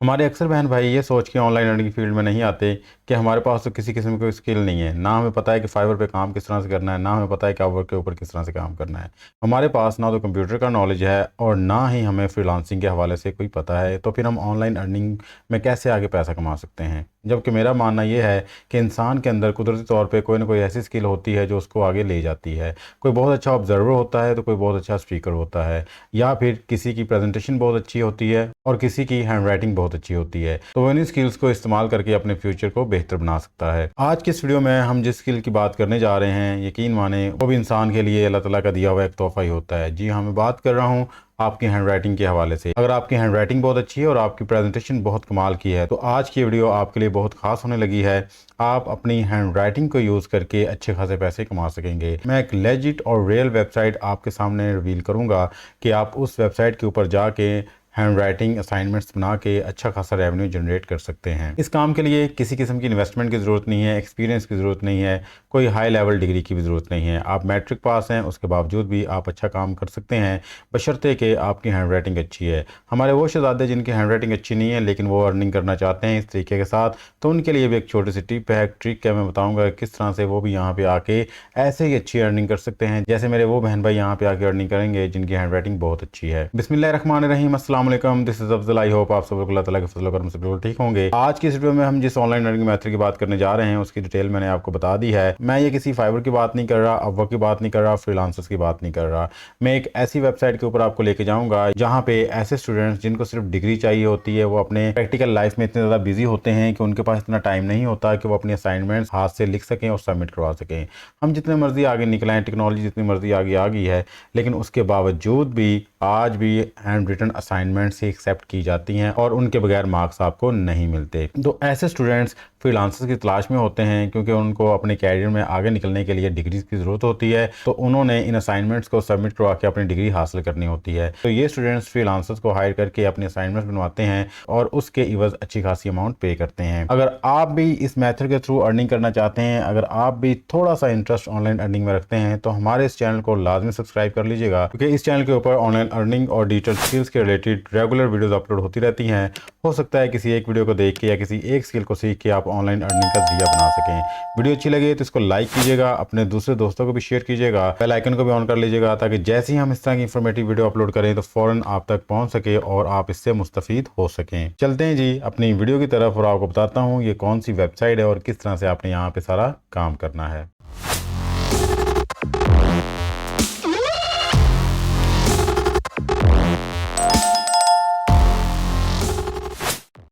हमारे अक्सर बहन भाई ये सोच के ऑनलाइन अर्निंग की फील्ड में नहीं आते कि हमारे पास तो किसी किस्म की कोई स्किल नहीं है, ना हमें पता है कि फाइवर पे काम किस तरह से करना है, ना हमें पता है कि अपवर्क के ऊपर किस तरह से काम करना है। हमारे पास ना तो कंप्यूटर का नॉलेज है और ना ही हमें फ्रीलांसिंग के हवाले से कोई पता है, तो फिर हम ऑनलाइन अर्निंग में कैसे आगे पैसा कमा सकते हैं। जबकि मेरा मानना ये है कि इंसान के अंदर कुदरती तौर पे कोई ना कोई ऐसी स्किल होती है जो उसको आगे ले जाती है। कोई बहुत अच्छा ऑब्जर्वर होता है तो कोई बहुत अच्छा स्पीकर होता है, या फिर किसी की प्रेजेंटेशन बहुत अच्छी होती है और किसी की हैंड राइटिंग बहुत अच्छी होती है, तो वो इन स्किल्स को इस्तेमाल करके अपने फ्यूचर को बेहतर बना सकता है। आज की इस वीडियो में हम जिस स्किल की बात करने जा रहे हैं, यकीन माने वो भी इंसान के लिए अल्लाह ताला का दिया हुआ एक तोहफा ही होता है। जी हाँ, मैं बात कर रहा हूँ आपकी हैंड राइटिंग के हवाले से। अगर आपकी हैंड राइटिंग बहुत अच्छी है और आपकी प्रेजेंटेशन बहुत कमाल की है, तो आज की वीडियो आपके लिए बहुत खास होने लगी है। आप अपनी हैंड राइटिंग को यूज़ करके अच्छे खासे पैसे कमा सकेंगे। मैं एक लेजिट और रियल वेबसाइट आपके सामने रिवील करूंगा कि आप उस वेबसाइट के ऊपर जाके हैंड राइटिंग असाइनमेंट्स बना के अच्छा खासा रेवेन्यू जनरेट कर सकते हैं। इस काम के लिए किसी किस्म की इन्वेस्टमेंट की ज़रूरत नहीं है, एक्सपीरियंस की ज़रूरत नहीं है, कोई हाई लेवल डिग्री की भी ज़रूरत नहीं है। आप मैट्रिक पास हैं, उसके बावजूद भी आप अच्छा काम कर सकते हैं, बशर्ते कि आपकी हैंड राइटिंग अच्छी है। हमारे वो शहजादे जिनकी हैंड राइटिंग अच्छी नहीं है लेकिन वो अर्निंग करना चाहते हैं इस तरीके के साथ, तो उनके लिए भी एक छोटी सी टिप है, ट्रिक है, मैं बताऊँगा किस तरह से वो भी यहाँ पर आके ऐसे ही अच्छी अर्निंग कर सकते हैं जैसे मेरे वो बहन भाई यहाँ पे आके अर्निंग करेंगे जिनकी हैंड राइटिंग बहुत अच्छी है। बिस्मिल्लाहिर्रहमानिर्रहीम, अस्सलाम वालेकुम, this is Afzal. I hope आप सब लोग अल्लाह ताला के फजल व करम से बिल्कुल ठीक होंगे। आज की इस वीडियो में हम जिस ऑनलाइन अर्निंग मेथड की बात करने जा रहे हैं उसकी डिटेल मैंने आपको बता दी है। मैं ये किसी फाइवर की बात नहीं कर रहा, अपवर्क की बात नहीं कर रहा, फ्रीलांसर्स की बात नहीं कर रहा। मैं एक ऐसी वेबसाइट के ऊपर आपको लेके जाऊंगा जहाँ पे ऐसे स्टूडेंट्स जिनको सिर्फ डिग्री चाहिए होती है, वो अपने प्रैक्टिकल लाइफ में इतने ज़्यादा बिजी होते हैं कि उनके पास इतना टाइम नहीं होता कि वो अपनी असाइनमेंट्स हाथ से लिख सकें और सबमिट करवा सकें। हम जितने मर्जी आगे निकलें, टेक्नोलॉजी जितनी मर्जी आगे आ गई है, लेकिन उसके बावजूद भी आज भी हैंड रिटन असाइनमेंट से एक्सेप्ट की जाती हैं और उनके बगैर मार्क्स आपको नहीं मिलते। तो ऐसे स्टूडेंट्स फ्रीलांसर्स की तलाश में होते हैं क्योंकि उनको अपने कैरियर में आगे निकलने के लिए डिग्रीज की ज़रूरत होती है, तो उन्होंने इन असाइनमेंट्स को सबमिट करवा के अपनी डिग्री हासिल करनी होती है। तो ये स्टूडेंट्स फ्रीलांसर्स को हायर करके अपने असाइनमेंट्स बनवाते हैं और उसके इवज अच्छी खासी अमाउंट पे करते हैं। अगर आप भी इस मेथड के थ्रू अर्निंग करना चाहते हैं, अगर आप भी थोड़ा सा इंटरेस्ट ऑनलाइन अर्निंग में रखते हैं, तो हमारे इस चैनल को लाजमी सब्सक्राइब कर लीजिएगा, क्योंकि इस चैनल के ऊपर ऑनलाइन अर्निंग और डिजिटल स्किल्स के रिलेटेड रेगुलर वीडियोस अपलोड होती रहती हैं। हो सकता है किसी एक वीडियो को देख के या किसी एक स्किल को सीख के आप ऑनलाइन अर्निंग का जरिया बना सकें। वीडियो अच्छी लगे तो इसको लाइक कीजिएगा, अपने दूसरे दोस्तों को भी शेयर कीजिएगा, बेल आइकन को भी ऑन कर लीजिएगा, ताकि जैसे ही हम इस तरह की इंफॉर्मेटिव वीडियो अपलोड करें तो फ़ौरन आप तक पहुंच सके और आप इससे मुस्तफ़ीद हो सकें। चलते हैं जी अपनी वीडियो की तरफ और आपको बताता हूँ ये कौन सी वेबसाइट है और किस तरह से आपने यहाँ पे सारा काम करना है।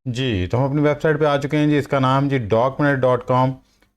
जी, तो हम अपनी वेबसाइट पे आ चुके हैं जी। इसका नाम जी docminet.com।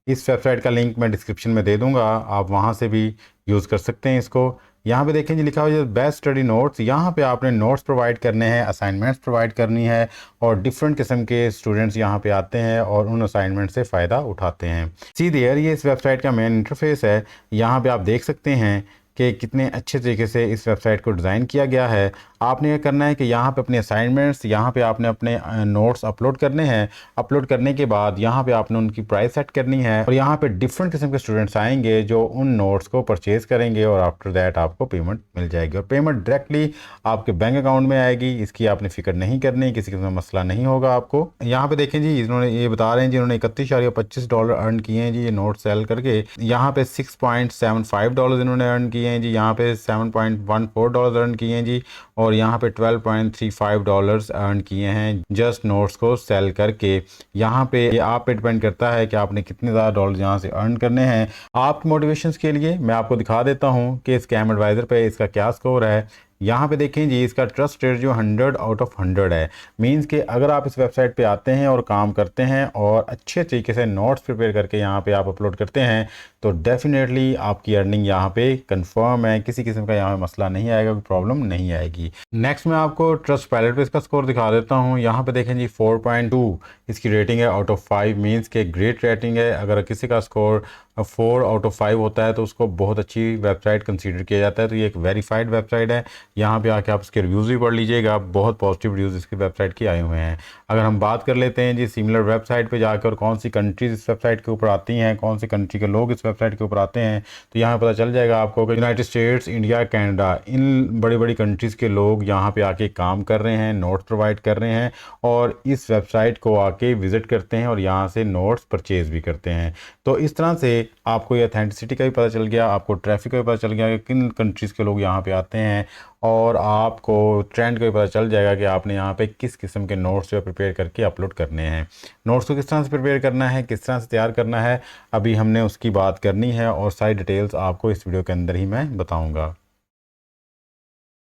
इस वेबसाइट का लिंक मैं डिस्क्रिप्शन में दे दूंगा, आप वहां से भी यूज़ कर सकते हैं इसको। यहाँ पे देखें जी लिखा हुआ है बेस्ट स्टडी नोट्स। यहाँ पे आपने नोट्स प्रोवाइड करने हैं, असाइनमेंट्स प्रोवाइड करनी है और डिफरेंट किस्म के स्टूडेंट्स यहाँ पे आते हैं और उन असाइनमेंट से फ़ायदा उठाते हैं। सी देयर, ये इस वेबसाइट का मेन इंटरफेस है। यहाँ पे आप देख सकते हैं कि कितने अच्छे तरीके से इस वेबसाइट को डिज़ाइन किया गया है। आपने ये करना है कि यहाँ पे अपने असाइनमेंट्स, यहाँ पे आपने अपने नोट्स अपलोड करने हैं। अपलोड करने के बाद यहाँ पे आपने उनकी प्राइस सेट करनी है और यहाँ पे डिफरेंट किस्म के स्टूडेंट्स आएंगे जो उन नोट्स को परचेज़ करेंगे और आफ्टर दैट आपको पेमेंट मिल जाएगी और पेमेंट डायरेक्टली आपके बैंक अकाउंट में आएगी। इसकी आपने फिक्र नहीं करनी, किसी किस्म का मसला नहीं होगा आपको। यहाँ पे देखें जी, इन्होंने ये बता रहे हैं जिन्होंने $31.25 अर्न किए हैं जी ये नोट सेल करके। यहाँ पे $6.75 इन्होंने अर्न किए हैं जी, यहाँ पे $7.14 अर्न किए हैं जी, और यहाँ पे $12.35 अर्न किए हैं जस्ट नोट्स को सेल करके। यहाँ पे ये आप पे डिपेंड करता है कि आपने कितने ज़्यादा डॉलर यहाँ से अर्न करने हैं। आपकी मोटिवेशंस के लिए मैं आपको दिखा देता हूँ कि स्कैम एडवाइज़र पे इसका क्या स्कोर है। यहाँ पे देखें जी, इसका ट्रस्ट रेट जो 100 आउट ऑफ 100 है। मींस कि अगर आप इस वेबसाइट पे आते हैं और काम करते हैं और अच्छे तरीके से नोट्स प्रिपेयर करके यहाँ पे आप अपलोड करते हैं, तो डेफिनेटली आपकी अर्निंग यहाँ पे कंफर्म है। किसी किस्म का यहाँ पे मसला नहीं आएगा, कोई प्रॉब्लम नहीं आएगी। नेक्स्ट मैं आपको ट्रस्ट पायलट पे इसका स्कोर दिखा देता हूँ। यहाँ पे देखें जी 4.2 इसकी रेटिंग है आउट ऑफ 5, मीन्स के ग्रेट रेटिंग है। अगर किसी का स्कोर 4 आउट ऑफ 5 होता है तो उसको बहुत अच्छी वेबसाइट कंसीडर किया जाता है। तो ये एक वेरीफाइड वेबसाइट है, यहाँ पे आके आप इसके रिव्यूज़ भी पढ़ लीजिएगा, बहुत पॉजिटिव रिव्यूज़ इसकी वेबसाइट के आए हुए हैं। अगर हम बात कर लेते हैं जी सिमिलर वेबसाइट पे जाकर और कौन सी कंट्रीज़ इस वेबसाइट के ऊपर आती हैं, कौन सी कंट्री के लोग इस वेबसाइट के ऊपर आते हैं, तो यहाँ पता चल जाएगा आपको कि यूनाइटेड स्टेट्स, इंडिया, कनाडा, इन बड़ी बड़ी कंट्रीज़ के लोग यहाँ पे आके काम कर रहे हैं, नोट्स प्रोवाइड कर रहे हैं और इस वेबसाइट को आके विज़िट करते हैं और यहाँ से नोट्स परचेज़ भी करते हैं। तो इस तरह से आपको ये अथेंटिसिटी का भी पता चल गया, आपको ट्रैफिक का भी पता चल गया कि किन कंट्रीज़ के लोग यहाँ पे आते हैं, और आपको ट्रेंड का भी पता चल जाएगा कि आपने यहाँ पे किस किस्म के नोट्स जो है प्रिपेयर करके अपलोड करने हैं। नोट्स को किस तरह से प्रिपेयर करना है, किस तरह से तैयार करना है, अभी हमने उसकी बात करनी है और सारी डिटेल्स आपको इस वीडियो के अंदर ही मैं बताऊँगा।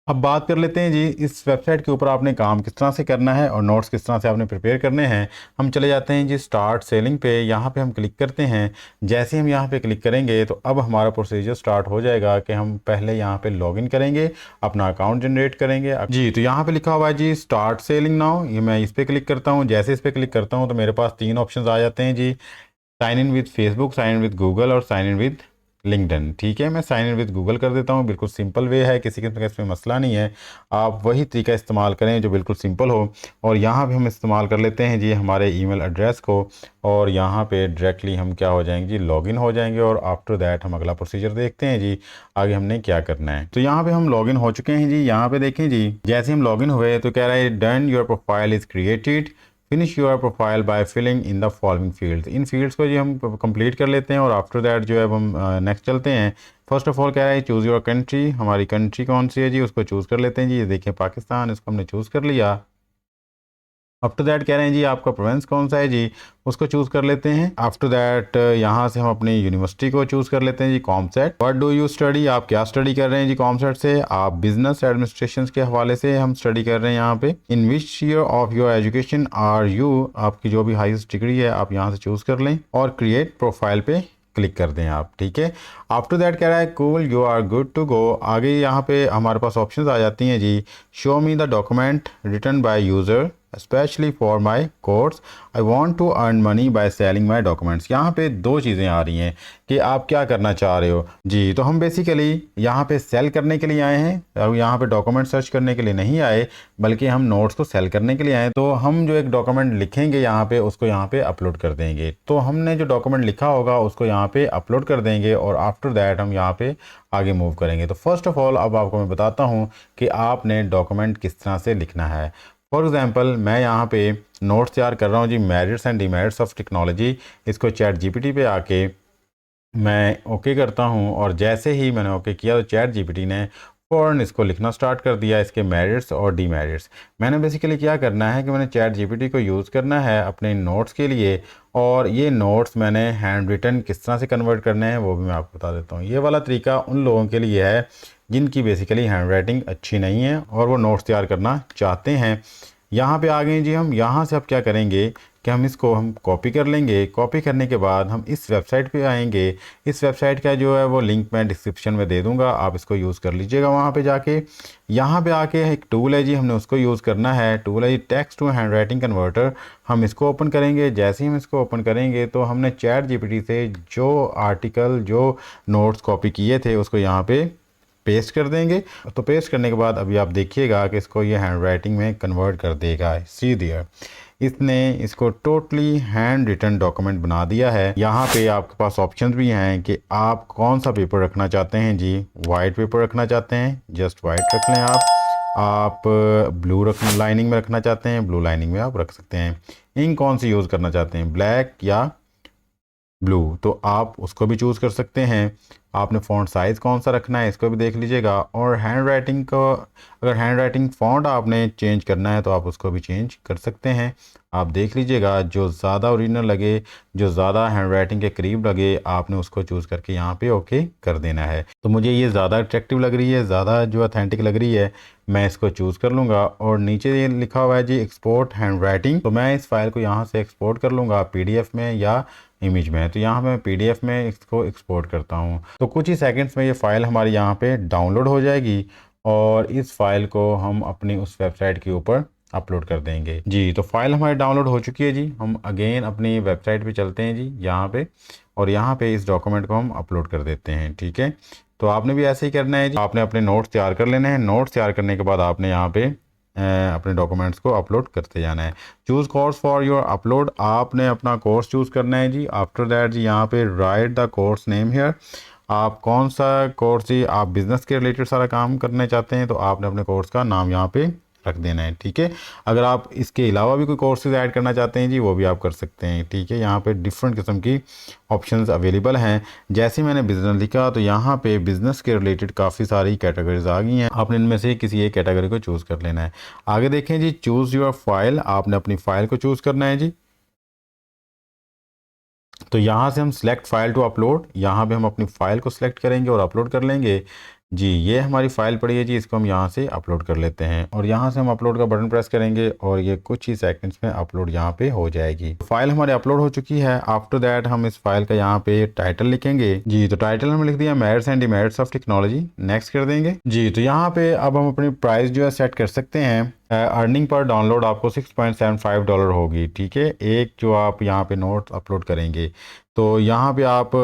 अब बात कर लेते हैं जी इस वेबसाइट के ऊपर आपने काम किस तरह से करना है और नोट्स किस तरह से आपने प्रिपेयर करने हैं। हम चले जाते हैं जी स्टार्ट सेलिंग पे, यहाँ पे हम क्लिक करते हैं। जैसे हम यहाँ पे क्लिक करेंगे तो अब हमारा प्रोसीजर स्टार्ट हो जाएगा कि हम पहले यहाँ पे लॉगिन करेंगे, अपना अकाउंट जनरेट करेंगे जी। तो यहाँ पे लिखा हुआ है जी स्टार्ट सेलिंग नाउ, ये मैं इस पर क्लिक करता हूँ। जैसे इस पर क्लिक करता हूँ तो मेरे पास 3 ऑप्शन आ जाते हैं जी, sign in with Facebook, sign in with Google और साइन इन विद लिंक्डइन। ठीक है, मैं साइन इन विद गूगल कर देता हूँ, बिल्कुल सिंपल वे है, किसी किस्म का इसमें मसला नहीं है। आप वही तरीका इस्तेमाल करें जो बिल्कुल सिंपल हो। और यहाँ भी हम इस्तेमाल कर लेते हैं जी हमारे ईमेल एड्रेस को, और यहाँ पे डायरेक्टली हम क्या हो जाएंगे जी लॉगिन हो जाएंगे, और आफ्टर दैट हम अगला प्रोसीजर देखते हैं जी आगे हमने क्या करना है। तो यहाँ पे हम लॉगिन हो चुके हैं जी। यहाँ पे देखें जी जैसे हम लॉगिन हुए तो कह रहा है done your profile is created, finish your profile by filling in the following fields. इन फील्ड्स को जी हम कंप्लीट कर लेते हैं और आफ्टर दैट जो है हम नेक्स्ट चलते हैं। फर्स्ट ऑफ ऑल कह रहा है चूज़ योर कंट्री, हमारी कंट्री कौन सी है जी उसको चूज़ कर लेते हैं जी। ये देखिए पाकिस्तान, इसको हमने चूज़ कर लिया। आफ्टर दैट कह रहे हैं जी आपका प्रोविंस कौन सा है जी, उसको चूज़ कर लेते हैं। आफ्टर दैट यहाँ से हम अपनी यूनिवर्सिटी को चूज़ कर लेते हैं जी कॉमसेट। व्हाट डू यू स्टडी, आप क्या स्टडी कर रहे हैं जी कॉमसेट से, आप बिजनेस एडमिनिस्ट्रेशन के हवाले से हम स्टडी कर रहे हैं यहाँ पे। In which year of your education are you, आपकी जो भी हाईएस्ट डिग्री है आप यहाँ से चूज़ कर लें और क्रिएट प्रोफाइल पे क्लिक कर दें आप। ठीक है, आफ्टर दैट कह रहा है cool you are good to go. आगे यहाँ पे हमारे पास ऑप्शंस आ जाती हैं जी, show me the document written by user specially for my course, I want to earn money by selling my documents. यहाँ पे 2 चीज़ें आ रही हैं कि आप क्या करना चाह रहे हो जी। तो हम बेसिकली यहाँ पे सेल करने के लिए आए हैं, अब यहाँ पे डॉक्यूमेंट सर्च करने के लिए नहीं आए, बल्कि हम नोट्स को सेल करने के लिए आए। तो हम जो एक डॉक्यूमेंट लिखेंगे यहाँ पे उसको यहाँ पे अपलोड कर देंगे। तो हमने जो डॉक्यूमेंट लिखा होगा उसको यहाँ पे अपलोड कर देंगे और आफ्टर दैट हम यहाँ पे आगे मूव करेंगे। तो फर्स्ट ऑफ ऑल अब आपको मैं बताता हूँ कि आपने डॉक्यूमेंट किस तरह से लिखना है। फॉर एग्जांपल मैं यहाँ पे नोट्स तैयार कर रहा हूँ जी merits and demerits of technology, इसको चैट जीपीटी पे आके मैं ओके करता हूँ। और जैसे ही मैंने ओके किया तो चैट जीपीटी ने फ़ौरन इसको लिखना स्टार्ट कर दिया, इसके मेरिट्स और डीमेरिट्स। मैंने बेसिकली क्या करना है कि मैंने चैट जीपीटी को यूज़ करना है अपने नोट्स के लिए, और ये नोट्स मैंने हैंड रिटन किस तरह से कन्वर्ट करने हैं वो भी मैं आपको बता देता हूँ। ये वाला तरीका उन लोगों के लिए है जिनकी बेसिकली हैंड राइटिंग अच्छी नहीं है और वो नोट्स तैयार करना चाहते हैं। यहाँ पे आ गए जी हम। यहाँ से अब क्या करेंगे कि हम इसको हम कॉपी कर लेंगे। कॉपी करने के बाद हम इस वेबसाइट पे आएंगे। इस वेबसाइट का जो है वो लिंक मैं डिस्क्रिप्शन में दे दूँगा, आप इसको यूज़ कर लीजिएगा वहाँ पे जाके। यहाँ पे आके एक टूल है जी, हमने उसको यूज़ करना है। टूल है जी text to handwriting converter. हम इसको ओपन करेंगे। जैसे ही हम इसको ओपन करेंगे तो हमने चैट जीपीटी से जो आर्टिकल जो नोट्स कॉपी किए थे उसको यहाँ पे पेस्ट कर देंगे। तो पेस्ट करने के बाद अभी आप देखिएगा कि इसको ये हैंड राइटिंग में कन्वर्ट कर देगा। सी दियर, इसने इसको टोटली हैंड रिटन डॉक्यूमेंट बना दिया है। यहाँ पे आपके पास ऑप्शंस भी हैं कि आप कौन सा पेपर रखना चाहते हैं जी। वाइट पेपर रखना चाहते हैं, जस्ट वाइट रख लें आप ब्लू लाइनिंग में रखना चाहते हैं, ब्लू लाइनिंग में आप रख सकते हैं। इंक कौन सी यूज़ करना चाहते हैं, ब्लैक या ब्लू, तो आप उसको भी चूज़ कर सकते हैं। आपने फ़ॉन्ट साइज़ कौन सा रखना है इसको भी देख लीजिएगा। और हैंड राइटिंग को, अगर हैंड राइटिंग फ़ॉन्ट आपने चेंज करना है तो आप उसको भी चेंज कर सकते हैं। आप देख लीजिएगा जो ज़्यादा ओरिजिनल लगे, जो ज़्यादा हैंड राइटिंग के करीब लगे, आपने उसको चूज़ करके यहाँ पे ओके कर देना है। तो मुझे ये ज़्यादा अट्रैक्टिव लग रही है, ज़्यादा जो अथेंटिक लग रही है, मैं इसको चूज़ कर लूँगा। और नीचे ये लिखा हुआ है जी एक्सपोर्ट हैंड राइटिंग, तो मैं इस फाइल को यहाँ से एक्सपोर्ट कर लूँगा PDF में या इमेज में। तो यहाँ मैं PDF में इसको एक्सपोर्ट करता हूँ। तो कुछ ही सेकंड्स में ये फ़ाइल हमारी यहाँ पे डाउनलोड हो जाएगी और इस फाइल को हम अपनी उस वेबसाइट के ऊपर अपलोड कर देंगे जी। तो फाइल हमारी डाउनलोड हो चुकी है जी। हम अगेन अपनी वेबसाइट पे चलते हैं जी, यहाँ पे, और यहाँ पे इस डॉक्यूमेंट को हम अपलोड कर देते हैं। ठीक है, तो आपने भी ऐसे ही करना है जी। आपने अपने नोट्स तैयार कर लेने हैं। नोट्स तैयार करने के बाद आपने यहाँ पे अपने डॉक्यूमेंट्स को अपलोड करते जाना है। Choose course for your upload, आपने अपना कोर्स चूज़ करना है जी। आफ्टर दैट जी यहाँ पे right the course name here. आप कौन सा कोर्स जी, आप बिज़नेस के रिलेटेड सारा काम करना चाहते हैं तो आपने अपने कोर्स का नाम यहाँ पे रख देना है। ठीक है, अगर आप इसके अलावा भी कोई कोर्सेज ऐड करना चाहते हैं जी, वो भी आप कर सकते हैं। ठीक है, यहाँ पे डिफरेंट किस्म की ऑप्शंस अवेलेबल हैं। जैसे मैंने बिज़नेस लिखा तो यहाँ पे बिज़नेस के रिलेटेड काफ़ी सारी कैटेगरीज आ गई हैं। आपने इनमें से किसी एक कैटेगरी को चूज़ कर लेना है। आगे देखें जी, चूज़ योर फाइल, आपने अपनी फ़ाइल को चूज़ करना है जी। तो यहाँ से हम सिलेक्ट फाइल टू अपलोड, यहाँ पे हम अपनी फ़ाइल को सिलेक्ट करेंगे और अपलोड कर लेंगे जी। ये हमारी फ़ाइल पड़ी है जी, इसको हम यहाँ से अपलोड कर लेते हैं और यहाँ से हम अपलोड का बटन प्रेस करेंगे और ये कुछ ही सेकंड्स में अपलोड यहाँ पे हो जाएगी। फाइल हमारी अपलोड हो चुकी है। आफ्टर दैट हम इस फाइल का यहाँ पे टाइटल लिखेंगे जी। तो टाइटल हमने लिख दिया merits and demerits of technology, next कर देंगे जी। तो यहाँ पे अब हम अपनी प्राइस जो है सेट कर सकते हैं। अर्निंग पर डाउनलोड आपको $6.75 होगी। ठीक है, एक जो आप यहाँ पे नोट अपलोड करेंगे तो यहाँ पे आप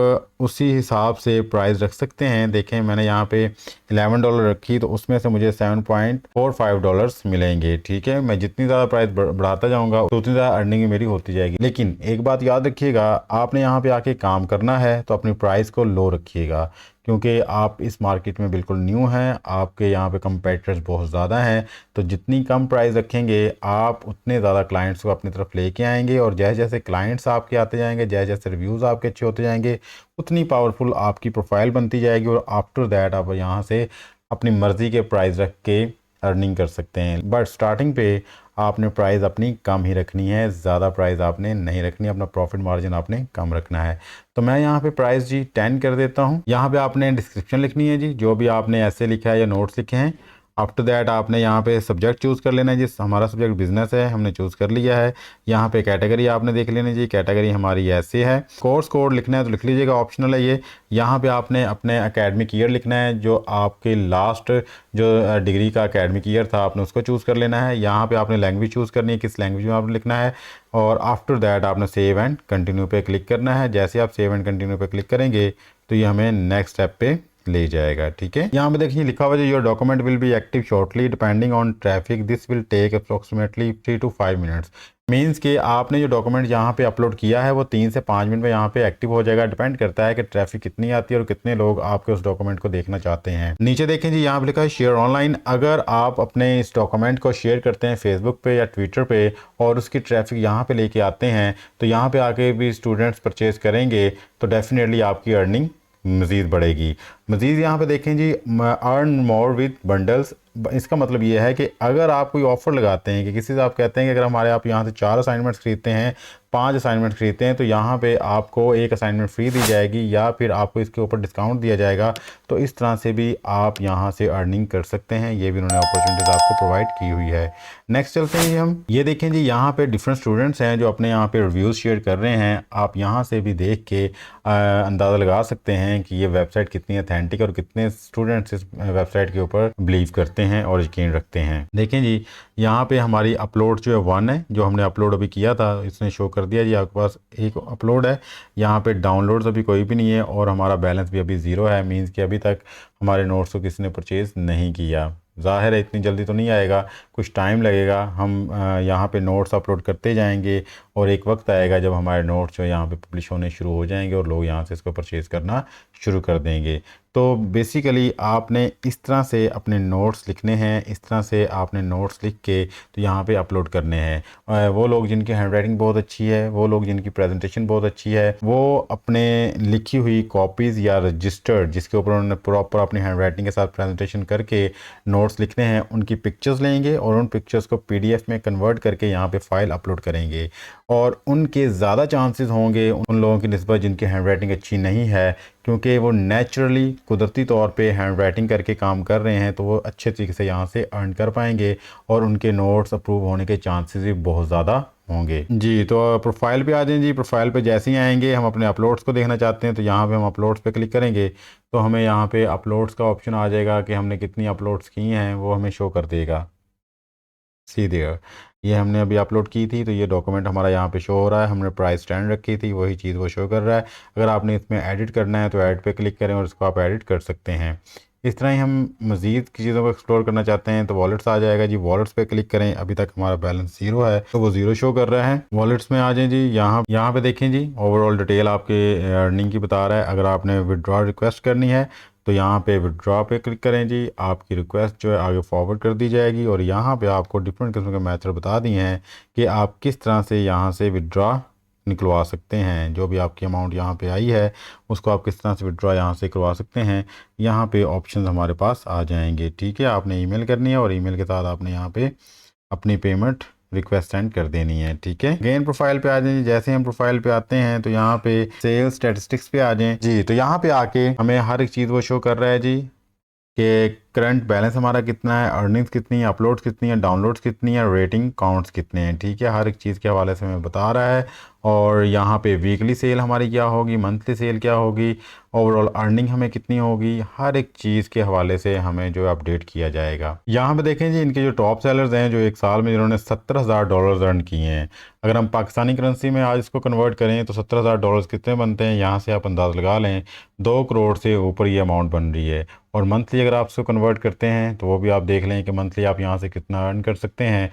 उसी हिसाब से प्राइस रख सकते हैं। देखें मैंने यहाँ पे $11 रखी तो उसमें से मुझे $7.45 मिलेंगे। ठीक है, मैं जितनी ज़्यादा प्राइस बढ़ाता जाऊँगा तो उतनी ज़्यादा अर्निंग मेरी होती जाएगी। लेकिन एक बात याद रखिएगा, आपने यहाँ पे आके काम करना है तो अपनी प्राइस को लो रखिएगा, क्योंकि आप इस मार्केट में बिल्कुल न्यू हैं। आपके यहाँ पे कंपेटिटर्स बहुत ज़्यादा हैं, तो जितनी कम प्राइस रखेंगे आप उतने ज़्यादा क्लाइंट्स को अपनी तरफ लेके आएंगे और जैसे जैसे क्लाइंट्स आपके आते जाएंगे, जैसे जैसे रिव्यूज़ आपके अच्छे होते जाएंगे, उतनी पावरफुल आपकी प्रोफाइल बनती जाएगी और आफ्टर दैट आप यहाँ से अपनी मर्ज़ी के प्राइस रख के अर्निंग कर सकते हैं। बट स्टार्टिंग पे आपने प्राइस अपनी कम ही रखनी है, ज़्यादा प्राइस आपने नहीं रखनी, अपना प्रॉफिट मार्जिन आपने कम रखना है। तो मैं यहाँ पे प्राइस जी 10 कर देता हूँ। यहाँ पे आपने डिस्क्रिप्शन लिखनी है जी, जो भी आपने ऐसे लिखा है या नोट्स लिखे हैं। आफ्टर दैट आपने यहाँ पे सब्जेक्ट चूज़ कर लेना है जी। हमारा सब्जेक्ट बिजनेस है, हमने चूज़ कर लिया है। यहाँ पे कैटेगरी आपने देख लेनी जी, कैटेगरी हमारी ऐसे है। कोर्स कोड लिखना है तो लिख लीजिएगा, ऑप्शनल है ये। यहाँ पे आपने अपने एकेडमिक ईयर लिखना है, जो आपके लास्ट जो डिग्री का एकेडमिक ईयर था आपने उसको चूज़ कर लेना है। यहाँ पे आपने लैंग्वेज चूज़ करनी है, किस लैंग्वेज में आपने लिखना है, और आफ्टर दैट आपने सेव एंड कंटिन्यू पे क्लिक करना है। जैसे आप सेव एंड कंटिन्यू पे क्लिक करेंगे तो ये हमें नेक्स्ट स्टेप पे ले जाएगा। ठीक है, यहाँ पे देखिए लिखा हुआ है your document will be active shortly depending on traffic, this will take approximately 3 to 5 minutes. Means कि आपने जो डॉक्यूमेंट यहाँ पे अपलोड किया है वो 3 से 5 मिनट में यहाँ पे एक्टिव हो जाएगा। डिपेंड करता है कि ट्रैफिक कितनी आती है और कितने लोग आपके उस डॉक्यूमेंट को देखना चाहते हैं। नीचे देखें जी, यहाँ पे लिखा है शेयर ऑनलाइन। अगर आप अपने इस डॉक्यूमेंट को शेयर करते हैं फेसबुक पे या ट्विटर पे और उसकी ट्रैफिक यहाँ पे लेके आते हैं तो यहाँ पे आके भी स्टूडेंट्स परचेज करेंगे तो डेफिनेटली आपकी अर्निंग मज़ीद बढ़ेगी। मज़ीद यहाँ पे देखें जी, अर्न मोर विद बंडल्स। इसका मतलब ये है कि अगर आप कोई ऑफ़र लगाते हैं कि किसी से आप कहते हैं कि अगर हमारे आप यहाँ से 4 असाइनमेंट्स खरीदते हैं, 5 असाइनमेंट खरीदते हैं तो यहाँ पे आपको 1 असाइनमेंट फ्री दी जाएगी या फिर आपको इसके ऊपर डिस्काउंट दिया जाएगा। तो इस तरह से भी आप यहाँ से अर्निंग कर सकते हैं। ये भी उन्होंने अपॉर्चुनिटीज़ आपको प्रोवाइड की हुई है। नेक्स्ट चलते हैं हम, ये देखें जी, यहाँ पे डिफरेंट स्टूडेंट्स हैं जो अपने यहाँ पे रिव्यूज़ शेयर कर रहे हैं। आप यहाँ से भी देख के अंदाज़ा लगा सकते हैं कि ये वेबसाइट कितनी अथेंटिक और कितने स्टूडेंट्स इस वेबसाइट के ऊपर बिलीव करते हैं और यकीन रखते हैं। देखें जी, यहाँ पे हमारी अपलोड जो है 1 है, जो हमने अपलोड अभी किया था इसने शो कर दिया जी आपके पास एक अपलोड है। यहाँ पे डाउनलोड्स अभी कोई भी नहीं है और हमारा बैलेंस भी अभी 0 है। मीन्स कि अभी तक हमारे नोट्स को किसी ने परचेज़ नहीं किया। ज़ाहिर है इतनी जल्दी तो नहीं आएगा, कुछ टाइम लगेगा। हम यहाँ पे नोट्स अपलोड करते जाएंगे और एक वक्त आएगा जब हमारे नोट्स जो यहाँ पे पब्लिश होने शुरू हो जाएंगे और लोग यहाँ से इसको परचेज़ करना शुरू कर देंगे। तो बेसिकली आपने इस तरह से अपने नोट्स लिखने हैं, इस तरह से आपने नोट्स लिख के तो यहाँ पे अपलोड करने हैं। वो लोग जिनकी हैंडराइटिंग बहुत अच्छी है, वो लोग जिनकी प्रेजेंटेशन बहुत अच्छी है, वो अपने लिखी हुई कॉपीज़ या रजिस्टर्ड जिसके ऊपर उन्होंने प्रॉपर अपनी हैंडराइटिंग के साथ प्रेजेंटेशन करके नोट्स लिखने हैं, उनकी पिक्चर्स लेंगे और उन पिक्चर्स को PDF में कन्वर्ट करके यहाँ पे फाइल अपलोड करेंगे। और उनके ज़्यादा चांसेस होंगे उन लोगों की निस्बत जिनकी हैंडराइटिंग अच्छी नहीं है, क्योंकि वो नेचुरली कुदरती तौर पे हैंडराइटिंग करके काम कर रहे हैं, तो वो अच्छे तरीके से यहाँ से अर्न कर पाएंगे और उनके नोट्स अप्रूव होने के चांसेस भी बहुत ज़्यादा होंगे जी। तो प्रोफाइल पे आ जाएं जी। प्रोफाइल पे जैसे ही आएंगे, हम अपने अपलोड्स को देखना चाहते हैं तो यहाँ पे हम अपलोड्स पे क्लिक करेंगे तो हमें यहाँ पे अपलोड्स का ऑप्शन आ जाएगा कि हमने कितनी अपलोड्स की हैं वो हमें शो कर देगा। सी देयर। ये हमने अभी अपलोड की थी, तो ये डॉक्यूमेंट हमारा यहाँ पे शो हो रहा है। हमने प्राइस स्टैंड रखी थी, वही चीज़ वो शो कर रहा है। अगर आपने इसमें एडिट करना है तो ऐड पे क्लिक करें और इसको आप एडिट कर सकते हैं। इस तरह ही हम मज़ीद की चीज़ों को एक्सप्लोर करना चाहते हैं तो वॉलेट्स आ जाएगा जी, वॉलेट्स पे क्लिक करें। अभी तक हमारा बैलेंस 0 है तो वो 0 शो कर रहा है। वॉलेट्स में आ जाएं जी, यहाँ पे देखें जी, ओवरऑल डिटेल आपके अर्निंग की बता रहा है। अगर आपने विड्रॉ रिक्वेस्ट करनी है तो यहाँ पे विड्रॉ पे क्लिक करें जी, आपकी रिक्वेस्ट जो है आगे फॉरवर्ड कर दी जाएगी। और यहाँ पे आपको डिफरेंट किस्म के मेथड बता दिए हैं कि आप किस तरह से यहाँ से विड्रॉ निकलवा सकते हैं। जो भी आपकी अमाउंट यहाँ पे आई है उसको आप किस तरह से विड्रॉ यहाँ से करवा सकते हैं। यहाँ पे ऑप्शंस हमारे पास आ जाएंगे। ठीक है, आपने ईमेल करनी है और ईमेल के साथ आपने यहाँ पे अपनी पेमेंट रिक्वेस्ट सेंड कर देनी है। ठीक है, गेन प्रोफाइल पे आ जाए। जैसे हम प्रोफाइल पे आते हैं तो यहाँ पे सेल्स स्टैटिस्टिक्स पे आ जाएं जी, तो यहाँ पे आके हमें हर एक चीज़ वो शो कर रहा है जी कि करंट बैलेंस हमारा कितना है, अर्निंग्स कितनी है, अपलोड्स कितनी है, डाउनलोड्स कितनी है, रेटिंग काउंट्स कितने हैं। ठीक है, हर एक चीज़ के हवाले से हमें बता रहा है। और यहाँ पे वीकली सेल हमारी क्या होगी, मंथली सेल क्या होगी, ओवरऑल अर्निंग हमें कितनी होगी, हर एक चीज़ के हवाले से हमें जो अपडेट किया जाएगा। यहाँ पे देखें जी, इनके जो टॉप सेलर्स हैं जो एक साल में जिन्होंने $70,000 अर्न किए हैं। अगर हम पाकिस्तानी करेंसी में आज इसको कन्वर्ट करें तो $70,000 कितने बनते हैं, यहाँ से आप अंदाज़ लगा लें। 2 करोड़ से ऊपर ये अमाउंट बन रही है। और मंथली अगर आप इसको कन्वर्ट करते हैं तो वो भी आप देख लें कि मंथली आप यहाँ से कितना अर्न कर सकते हैं।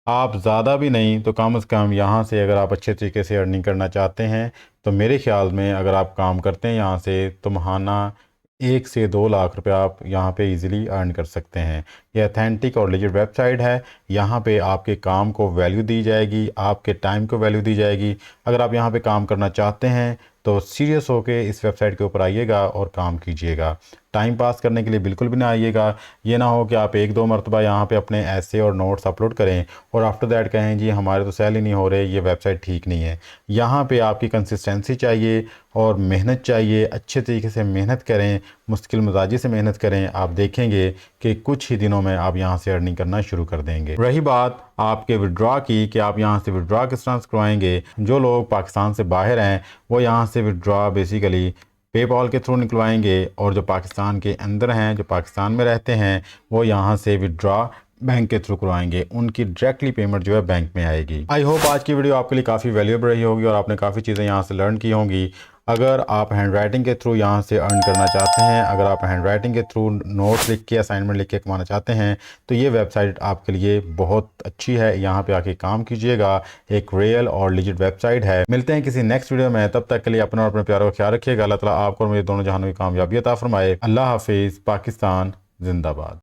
आप ज़्यादा भी नहीं तो कम से कम यहाँ से अगर आप अच्छे तरीके से अर्निंग करना चाहते हैं तो मेरे ख्याल में अगर आप काम करते हैं यहाँ से तो महाना 1 से 2 लाख रुपए आप यहाँ पे इजीली अर्न कर सकते हैं। ये अथेंटिक और लेजिट वेबसाइट है। यहाँ पे आपके काम को वैल्यू दी जाएगी, आपके टाइम को वैल्यू दी जाएगी। अगर आप यहाँ पे काम करना चाहते हैं तो सीरियस होके इस वेबसाइट के ऊपर आइएगा और काम कीजिएगा। टाइम पास करने के लिए बिल्कुल भी ना आइएगा। ये ना हो कि आप 1-2 मरतबा यहाँ पे अपने ऐसे और नोट्स अपलोड करें और आफ्टर दैट कहें जी हमारे तो सेल ही नहीं हो रहे, ये वेबसाइट ठीक नहीं है। यहाँ पे आपकी कंसिस्टेंसी चाहिए और मेहनत चाहिए। अच्छे तरीके से मेहनत करें, मुश्किल मिजाजी से मेहनत करें। आप देखेंगे कि कुछ ही दिनों में आप यहाँ से अर्निंग करना शुरू कर देंगे। रही बात आपके विड्रॉ की कि आप यहाँ से विड्रॉ किस तरह से करवाएंगे, जो लोग पाकिस्तान से बाहर हैं वो यहाँ से विड्रॉ बेसिकली पेपॉल के थ्रू निकलवाएंगे और जो पाकिस्तान के अंदर हैं, जो पाकिस्तान में रहते हैं, वो यहाँ से विड्रॉ बैंक के थ्रू करवाएंगे। उनकी डायरेक्टली पेमेंट जो है बैंक में आएगी। आई होप आज की वीडियो आपके लिए काफ़ी वैल्यूएबल रही होगी और आपने काफ़ी चीज़ें यहाँ से लर्न की होंगी। अगर आप हैंड राइटिंग के थ्रू यहाँ से अर्न करना चाहते हैं, अगर आप हैंड राइटिंग के थ्रू नोट्स लिख के, असाइनमेंट लिख के कमाना चाहते हैं तो ये वेबसाइट आपके लिए बहुत अच्छी है। यहाँ पे आके काम कीजिएगा। एक रियल और लिजिट वेबसाइट है। मिलते हैं किसी नेक्स्ट वीडियो में, तब तक के लिए अपना और अपने प्यारों का ख्याल रखिएगा। अल्लाह ताला आपको और मुझे दोनों जहानों की कामयाबी अता फरमाए। अल्लाह हाफिज़। पाकिस्तान जिंदाबाद।